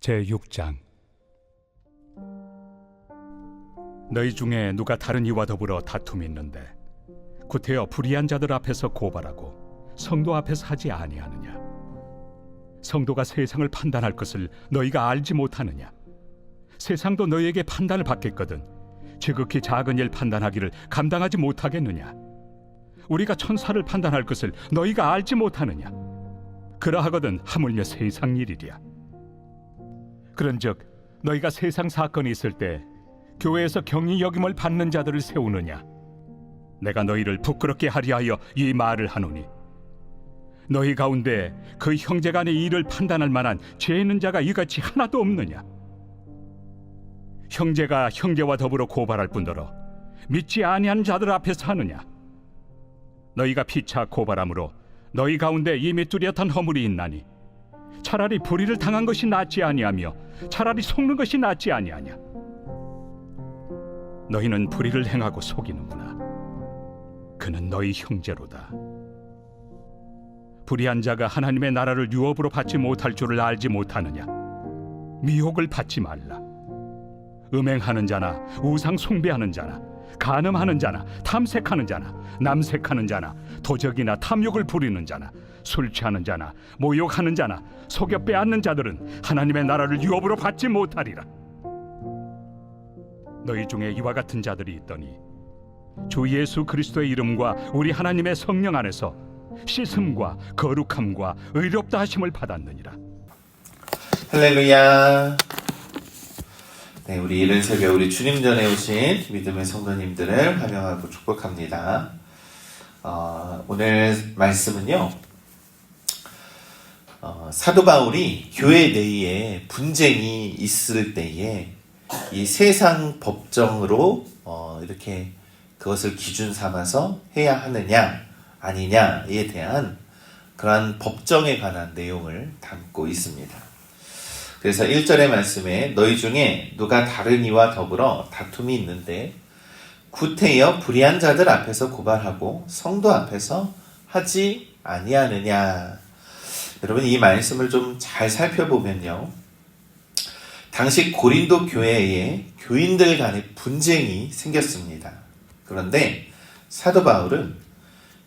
제6장. 너희 중에 누가 다른 이와 더불어 다툼이 있는데 구태여 불의한 자들 앞에서 고발하고 성도 앞에서 하지 아니하느냐? 성도가 세상을 판단할 것을 너희가 알지 못하느냐? 세상도 너희에게 판단을 받겠거든 지극히 작은 일 판단하기를 감당하지 못하겠느냐? 우리가 천사를 판단할 것을 너희가 알지 못하느냐? 그러하거든 하물며 세상 일이랴. 그런즉 너희가 세상 사건이 있을 때 교회에서 경히 여김을 받는 자들을 세우느냐? 내가 너희를 부끄럽게 하리 하여 이 말을 하노니 너희 가운데 그 형제간의 일을 판단할 만한 죄 있는 자가 이같이 하나도 없느냐? 형제가 형제와 더불어 고발할 뿐더러 믿지 아니하는 자들 앞에서 하느냐? 너희가 피차 고발함으로 너희 가운데 이미 뚜렷한 허물이 있나니 차라리 불의를 당한 것이 낫지 아니하며 차라리 속는 것이 낫지 아니하냐? 너희는 불의를 행하고 속이는구나. 그는 너희 형제로다. 불의한 자가 하나님의 나라를 유업으로 받지 못할 줄을 알지 못하느냐? 미혹을 받지 말라. 음행하는 자나 우상 숭배하는 자나 간음하는 자나 탐색하는 자나 남색하는 자나 도적이나 탐욕을 부리는 자나 술 취하는 자나 모욕하는 자나 속여 빼앗는 자들은 하나님의 나라를 유업으로 받지 못하리라. 너희 중에 이와 같은 자들이 있더니 주 예수 그리스도의 이름과 우리 하나님의 성령 안에서 씻음과 거룩함과 의롭다 하심을 받았느니라. 할렐루야. 네, 우리 이른 새벽 우리 주님 전에 오신 믿음의 성도님들을 환영하고 축복합니다. 오늘 말씀은요, 사도 바울이 교회 내에 분쟁이 있을 때에 이 세상 법정으로 이렇게 그것을 기준 삼아서 해야 하느냐 아니냐에 대한 그러한 법정에 관한 내용을 담고 있습니다. 그래서 1절의 말씀에 너희 중에 누가 다른 이와 더불어 다툼이 있는데 구태여 불의한 자들 앞에서 고발하고 성도 앞에서 하지 아니하느냐. 여러분, 이 말씀을 좀 잘 살펴보면요, 당시 고린도 교회에 교인들 간의 분쟁이 생겼습니다. 그런데 사도 바울은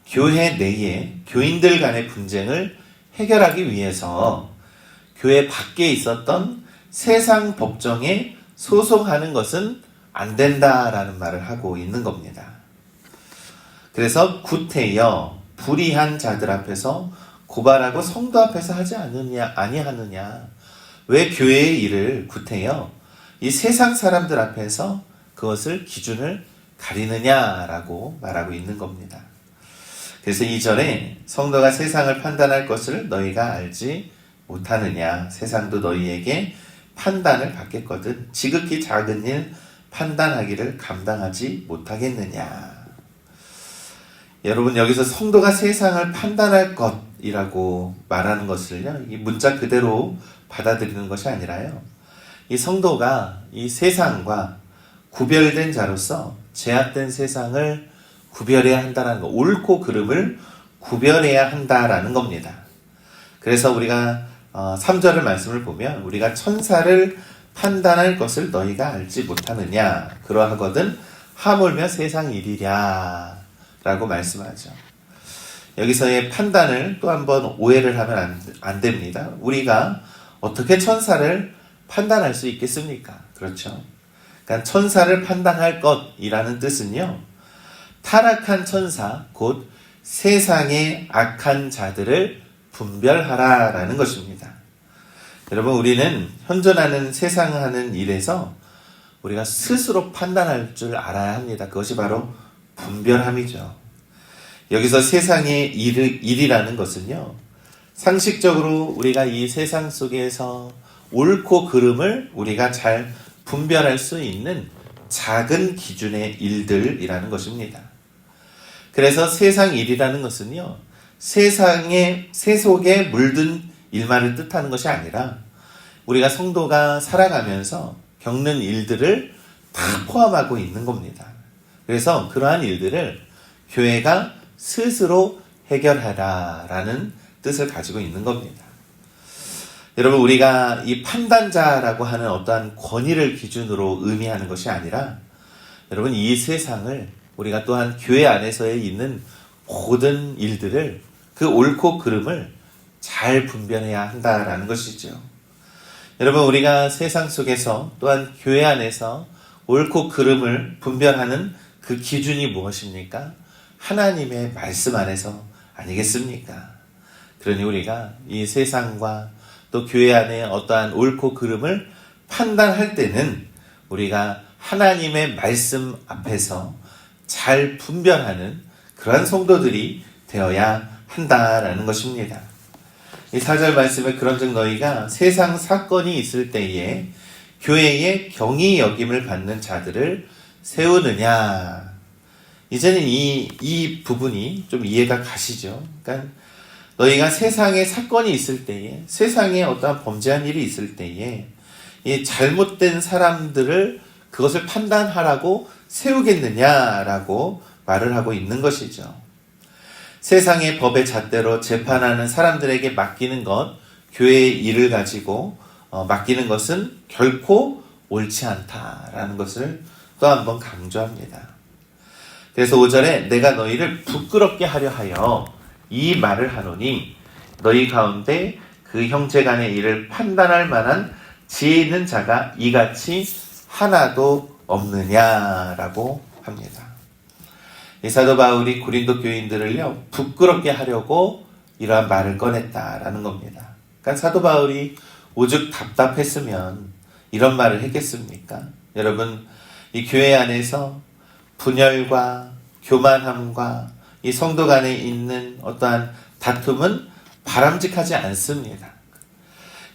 교회 내에 교인들 간의 분쟁을 해결하기 위해서 교회 밖에 있었던 세상 법정에 소송하는 것은 안 된다라는 말을 하고 있는 겁니다. 그래서 구태여 불의한 자들 앞에서 고발하고 성도 앞에서 하지 아니하느냐. 왜 교회의 일을 구태여 이 세상 사람들 앞에서 그것을 기준을 가리느냐라고 말하고 있는 겁니다. 그래서 2절에 성도가 세상을 판단할 것을 너희가 알지 못하느냐. 세상도 너희에게 판단을 받겠거든 지극히 작은 일 판단하기를 감당하지 못하겠느냐. 여러분, 여기서 성도가 세상을 판단할 것이라고 말하는 것을요, 이 문자 그대로 받아들이는 것이 아니라요, 이 성도가 이 세상과 구별된 자로서 제약된 세상을 구별해야 한다는 것, 옳고 그름을 구별해야 한다라는 겁니다. 그래서 우리가 3절의 말씀을 보면 우리가 천사를 판단할 것을 너희가 알지 못하느냐. 그러하거든 하물며 세상 일이랴 라고 말씀하죠. 여기서의 판단을 또 한번 오해를 하면 안 됩니다. 우리가 어떻게 천사를 판단할 수 있겠습니까? 그렇죠. 그러니까 천사를 판단할 것이라는 뜻은요, 타락한 천사, 곧 세상의 악한 자들을 분별하라라는 것입니다. 여러분, 우리는 현존하는 세상 하는 일에서 우리가 스스로 판단할 줄 알아야 합니다. 그것이 바로 분별함이죠. 여기서 세상의 일이라는 것은요, 상식적으로 우리가 이 세상 속에서 옳고 그름을 우리가 잘 분별할 수 있는 작은 기준의 일들이라는 것입니다. 그래서 세상 일이라는 것은요, 세상의 세속에 물든 일만을 뜻하는 것이 아니라 우리가 성도가 살아가면서 겪는 일들을 다 포함하고 있는 겁니다. 그래서 그러한 일들을 교회가 스스로 해결하라라는 뜻을 가지고 있는 겁니다. 여러분, 우리가 이 판단자라고 하는 어떠한 권위를 기준으로 의미하는 것이 아니라, 여러분, 이 세상을 우리가 또한 교회 안에서에 있는 모든 일들을 그 옳고 그름을 잘 분별해야 한다라는 것이죠. 여러분, 우리가 세상 속에서 또한 교회 안에서 옳고 그름을 분별하는 그 기준이 무엇입니까? 하나님의 말씀 안에서 아니겠습니까? 그러니 우리가 이 세상과 또 교회 안에 어떠한 옳고 그름을 판단할 때는 우리가 하나님의 말씀 앞에서 잘 분별하는 그러한 성도들이 되어야 한다라는 것입니다. 이 4절 말씀에 그런즉 너희가 세상 사건이 있을 때에 교회의 경히 여김을 받는 자들을 세우느냐. 이제는 이 부분이 좀 이해가 가시죠. 그러니까 너희가 세상에 사건이 있을 때에, 세상에 어떠한 범죄한 일이 있을 때에 이 잘못된 사람들을 그것을 판단하라고 세우겠느냐라고 말을 하고 있는 것이죠. 세상의 법의 잣대로 재판하는 사람들에게 맡기는 것, 교회의 일을 가지고 맡기는 것은 결코 옳지 않다라는 것을 또 한 번 강조합니다. 그래서 5절에 내가 너희를 부끄럽게 하려 하여 이 말을 하노니 너희 가운데 그 형제 간의 일을 판단할 만한 지혜 있는 자가 이같이 하나도 없느냐라고 합니다. 이 사도 바울이 고린도 교인들을요 부끄럽게 하려고 이러한 말을 꺼냈다라는 겁니다. 그러니까 사도 바울이 오죽 답답했으면 이런 말을 했겠습니까? 여러분, 이 교회 안에서 분열과 교만함과 이 성도 간에 있는 어떠한 다툼은 바람직하지 않습니다.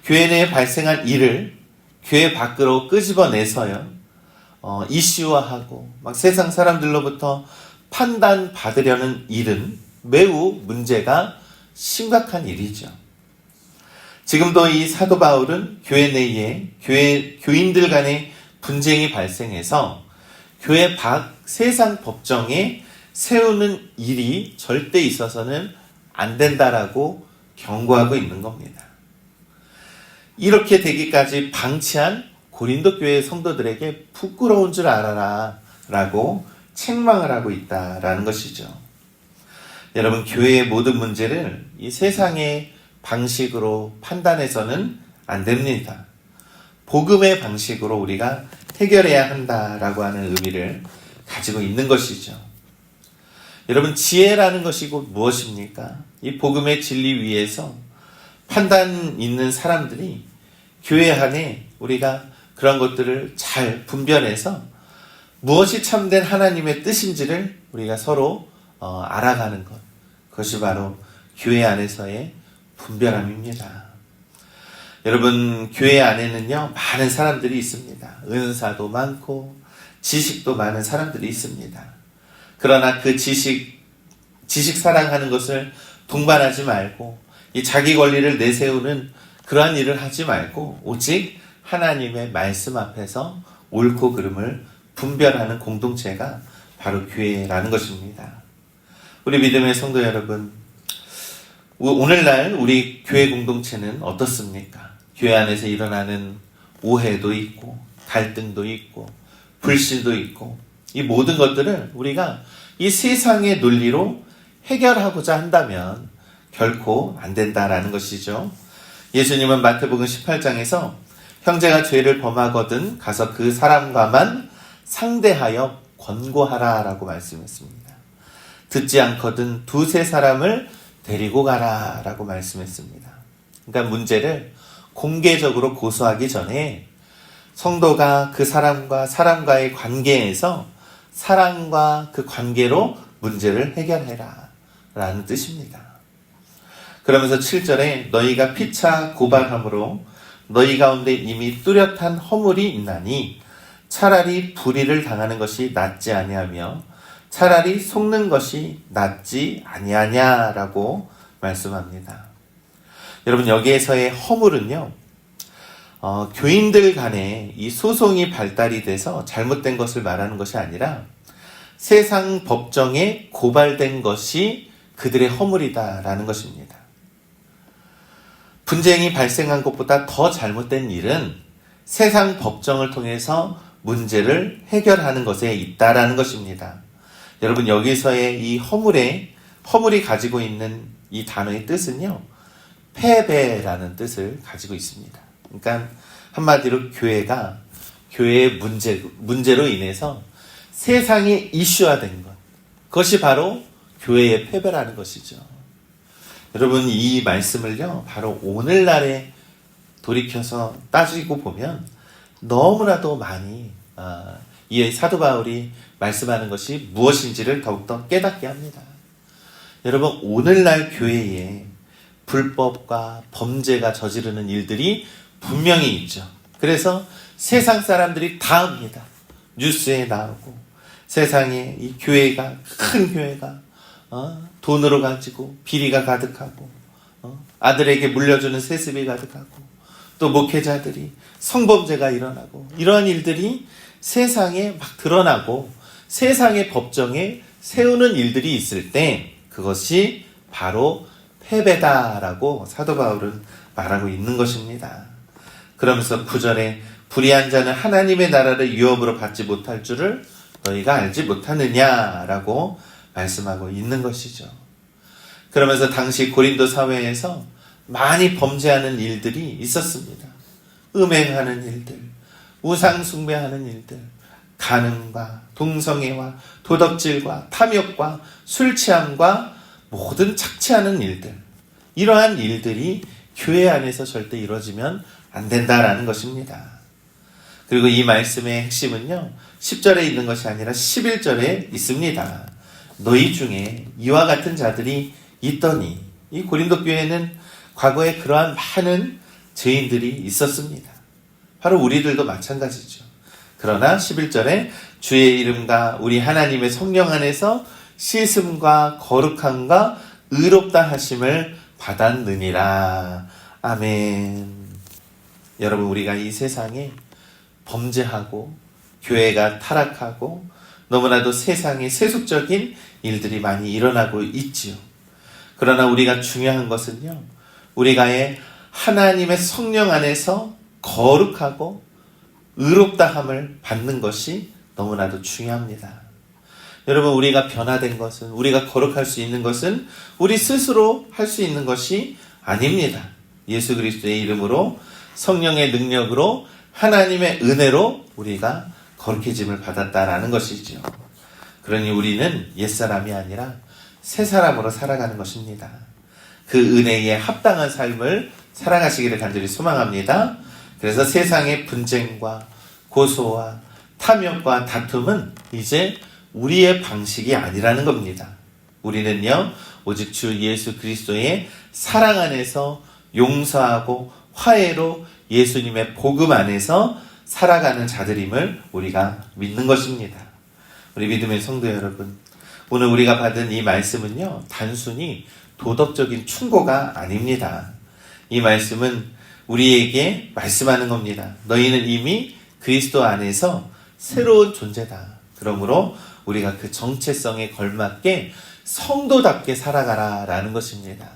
교회 내에 발생한 일을 교회 밖으로 끄집어내서요 이슈화하고 막 세상 사람들로부터 판단받으려는 일은 매우 문제가 심각한 일이죠. 지금도 이 사도 바울은 교회 내에 교인들 간의 분쟁이 발생해서 교회 밖 세상 법정에 세우는 일이 절대 있어서는 안 된다라고 경고하고 있는 겁니다. 이렇게 되기까지 방치한 고린도 교회 성도들에게 부끄러운 줄 알아라 라고 책망을 하고 있다라는 것이죠. 여러분, 교회의 모든 문제를 이 세상의 방식으로 판단해서는 안 됩니다. 복음의 방식으로 우리가 해결해야 한다라고 하는 의미를 가지고 있는 것이죠. 여러분, 지혜라는 것이 곧 무엇입니까? 이 복음의 진리 위에서 판단 있는 사람들이 교회 안에 우리가 그런 것들을 잘 분별해서 무엇이 참된 하나님의 뜻인지를 우리가 서로 알아가는 것. 그것이 바로 교회 안에서의 분별함입니다. 여러분, 교회 안에는요 많은 사람들이 있습니다. 은사도 많고 지식도 많은 사람들이 있습니다. 그러나 그 지식 사랑하는 것을 동반하지 말고 이 자기 권리를 내세우는 그러한 일을 하지 말고 오직 하나님의 말씀 앞에서 옳고 그름을 분별하는 공동체가 바로 교회라는 것입니다. 우리 믿음의 성도 여러분, 오늘날 우리 교회 공동체는 어떻습니까? 교회 안에서 일어나는 오해도 있고 갈등도 있고 불신도 있고 이 모든 것들을 우리가 이 세상의 논리로 해결하고자 한다면 결코 안 된다라는 것이죠. 예수님은 마태복음 18장에서 형제가 죄를 범하거든 가서 그 사람과만 상대하여 권고하라 라고 말씀했습니다. 듣지 않거든 두세 사람을 데리고 가라 라고 말씀했습니다. 그러니까 문제를 공개적으로 고소하기 전에 성도가 그 사람과의 관계에서 사랑과 그 관계로 문제를 해결해라 라는 뜻입니다. 그러면서 7절에 너희가 피차 고발함으로 너희 가운데 이미 뚜렷한 허물이 있나니 차라리 불의를 당하는 것이 낫지 아니하며 차라리 속는 것이 낫지 아니하냐라고 말씀합니다. 여러분, 여기에서의 허물은요 교인들 간에 이 소송이 발달이 돼서 잘못된 것을 말하는 것이 아니라 세상 법정에 고발된 것이 그들의 허물이다라는 것입니다. 분쟁이 발생한 것보다 더 잘못된 일은 세상 법정을 통해서 문제를 해결하는 것에 있다라는 것입니다. 여러분, 여기서의 이 허물이 가지고 있는 이 단어의 뜻은요, 패배라는 뜻을 가지고 있습니다. 그러니까 한마디로 교회의 문제로 인해서 세상에 이슈화된 것, 그것이 바로 교회의 패배라는 것이죠. 여러분, 이 말씀을요, 바로 오늘날에 돌이켜서 따지고 보면 너무나도 많이 이 사도 바울이 말씀하는 것이 무엇인지를 더욱더 깨닫게 합니다. 여러분, 오늘날 교회에 불법과 범죄가 저지르는 일들이 분명히 있죠. 그래서 세상 사람들이 다 합니다. 뉴스에 나오고 세상에 이 교회가, 큰 교회가 돈으로 가지고 비리가 가득하고 아들에게 물려주는 세습이 가득하고 또 목회자들이 성범죄가 일어나고 이러한 일들이 세상에 막 드러나고 세상의 법정에 세우는 일들이 있을 때 그것이 바로 패배다라고 사도 바울은 말하고 있는 것입니다. 그러면서 9절에 불의한 자는 하나님의 나라를 유업으로 받지 못할 줄을 너희가 알지 못하느냐라고 말씀하고 있는 것이죠. 그러면서 당시 고린도 사회에서 많이 범죄하는 일들이 있었습니다. 음행하는 일들, 우상 숭배하는 일들, 간음과 동성애와 도덕질과 탐욕과 술 취함과 모든 착취하는 일들, 이러한 일들이 교회 안에서 절대 이루어지면 안 된다라는 것입니다. 그리고 이 말씀의 핵심은요, 10절에 있는 것이 아니라 11절에 있습니다. 너희 중에 이와 같은 자들이 있더니, 이 고린도 교회는 과거에 그러한 많은 죄인들이 있었습니다. 바로 우리들도 마찬가지죠. 그러나 11절에 주의 이름과 우리 하나님의 성령 안에서 씻음과 거룩함과 의롭다 하심을 받았느니라. 아멘. 여러분, 우리가 이 세상에 범죄하고 교회가 타락하고 너무나도 세상에 세속적인 일들이 많이 일어나고 있지요. 그러나 우리가 중요한 것은요, 우리가의 하나님의 성령 안에서 거룩하고 의롭다함을 받는 것이 너무나도 중요합니다. 여러분, 우리가 변화된 것은, 우리가 거룩할 수 있는 것은 우리 스스로 할 수 있는 것이 아닙니다. 예수 그리스도의 이름으로, 성령의 능력으로, 하나님의 은혜로 우리가 거룩해짐을 받았다라는 것이죠. 그러니 우리는 옛사람이 아니라 새 사람으로 살아가는 것입니다. 그 은혜에 합당한 삶을 살아가시기를 간절히 소망합니다. 그래서 세상의 분쟁과 고소와 탐욕과 다툼은 이제 우리의 방식이 아니라는 겁니다. 우리는요, 오직 주 예수 그리스도의 사랑 안에서 용서하고 화해로 예수님의 복음 안에서 살아가는 자들임을 우리가 믿는 것입니다. 우리 믿음의 성도 여러분, 오늘 우리가 받은 이 말씀은요, 단순히 도덕적인 충고가 아닙니다. 이 말씀은 우리에게 말씀하는 겁니다. 너희는 이미 그리스도 안에서 새로운 존재다. 그러므로 우리가 그 정체성에 걸맞게 성도답게 살아가라 라는 것입니다.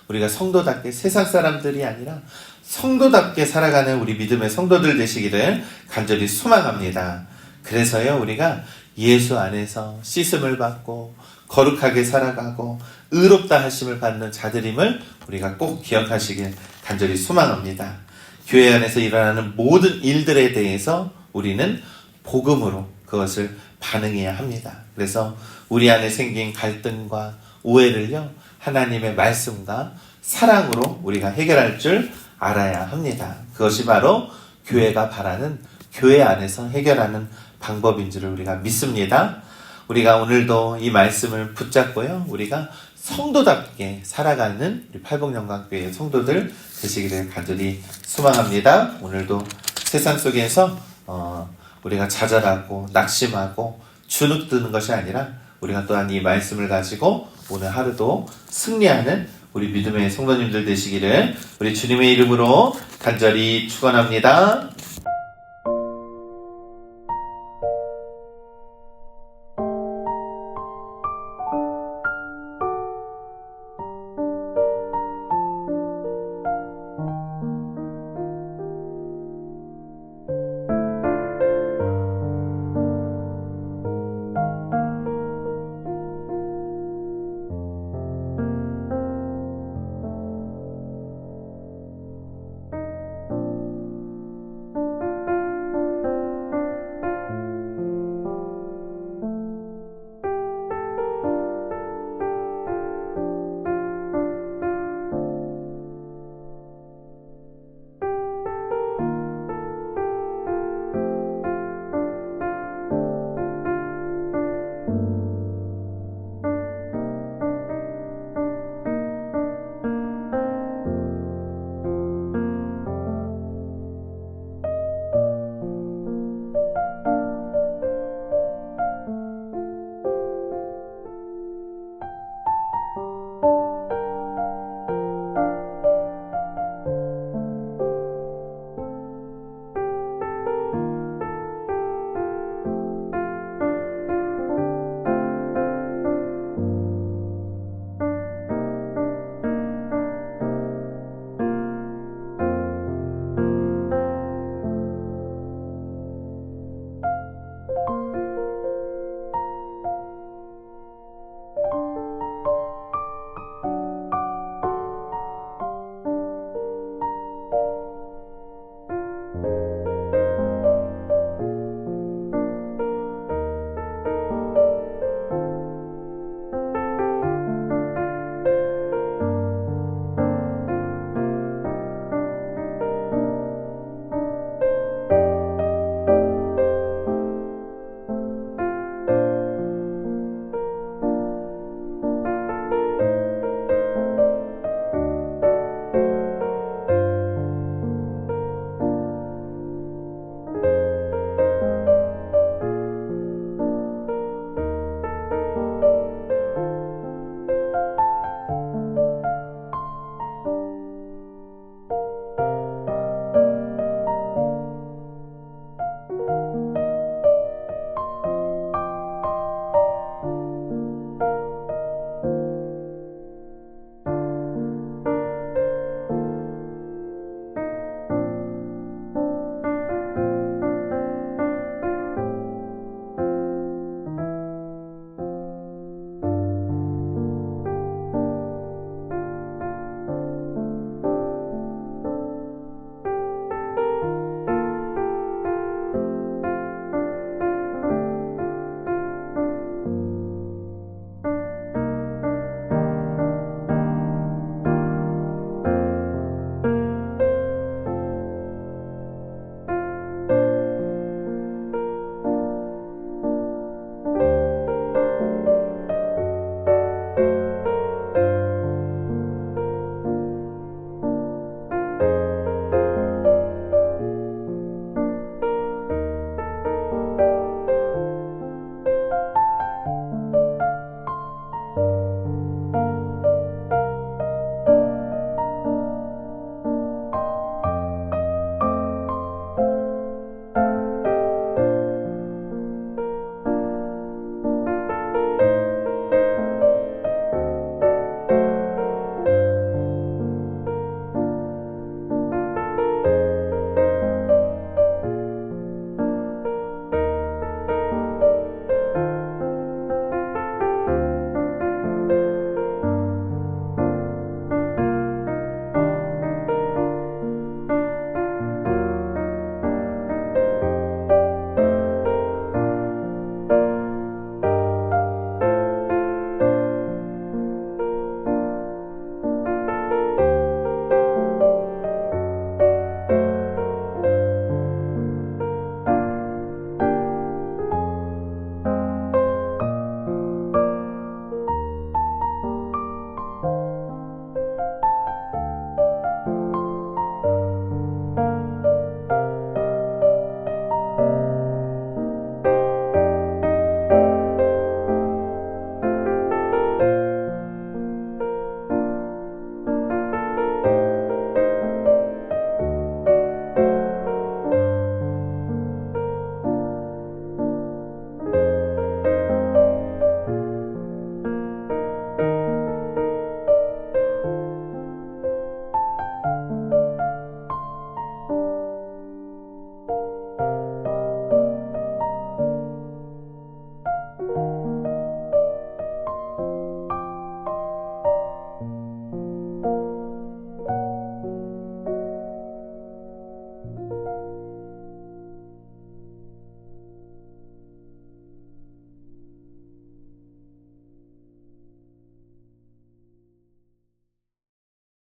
우리가 성도답게, 세상 사람들이 아니라 성도답게 살아가는 우리 믿음의 성도들 되시기를 간절히 소망합니다. 그래서요, 우리가 예수 안에서 씻음을 받고 거룩하게 살아가고 의롭다 하심을 받는 자들임을 우리가 꼭 기억하시길 간절히 소망합니다. 교회 안에서 일어나는 모든 일들에 대해서 우리는 복음으로 그것을 반응해야 합니다. 그래서 우리 안에 생긴 갈등과 오해를요, 하나님의 말씀과 사랑으로 우리가 해결할 줄 알아야 합니다. 그것이 바로 교회가 바라는, 교회 안에서 해결하는 방법인 줄을 우리가 믿습니다. 우리가 오늘도 이 말씀을 붙잡고요, 우리가 성도답게 살아가는 우리 팔복영광교회 성도들 되시기를 간절히 소망합니다. 오늘도 세상 속에서 우리가 좌절하고 낙심하고 주눅드는 것이 아니라 우리가 또한 이 말씀을 가지고 오늘 하루도 승리하는 우리 믿음의 성도님들 되시기를 우리 주님의 이름으로 간절히 축원합니다.